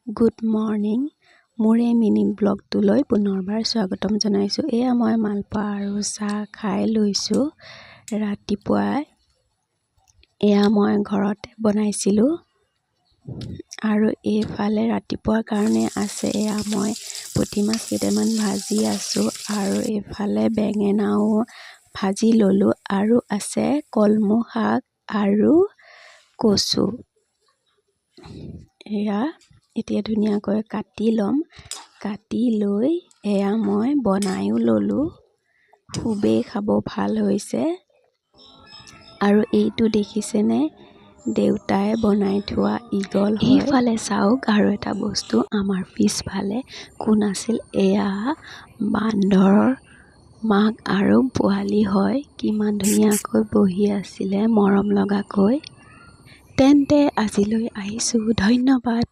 Good morning. মোৰ এই mini ব্লগটোলৈ পুনৰবাৰ স্বাগতম জনাইছোঁ। এয়া মই মালপোৱা আৰু চাহ খাই লৈছোঁ ৰাতিপুৱাই। এয়া মই ঘৰতে বনাইছিলোঁ আৰু এইফালে ৰাতিপুৱাৰ কাৰণে আছে এয়া মই পুঠি মাছ কেইটামান ভাজি আছোঁ আৰু এইফালে বেঙেনাও ভাজি ল'লোঁ আৰু আছে কলমৌ শাক আৰু কচু। এয়া এতিয়া ধুনীয়াকৈ কাটি ল'ম। কাটি লৈ এয়া মই বনায়ো ল'লোঁ। খুবেই খাব ভাল হৈছে। আৰু এইটো দেখিছেনে, দেউতাই বনাই থোৱা ঈগল। এইফালে চাওক, আৰু এটা বস্তু আমাৰ পিছফালে কোন আছিল, এয়া বান্দৰৰ মাক আৰু পোৱালি হয়। কিমান ধুনীয়াকৈ বহি আছিলে মৰম লগাকৈ। তেন্তে আজিলৈ আহিছোঁ, ধন্যবাদ।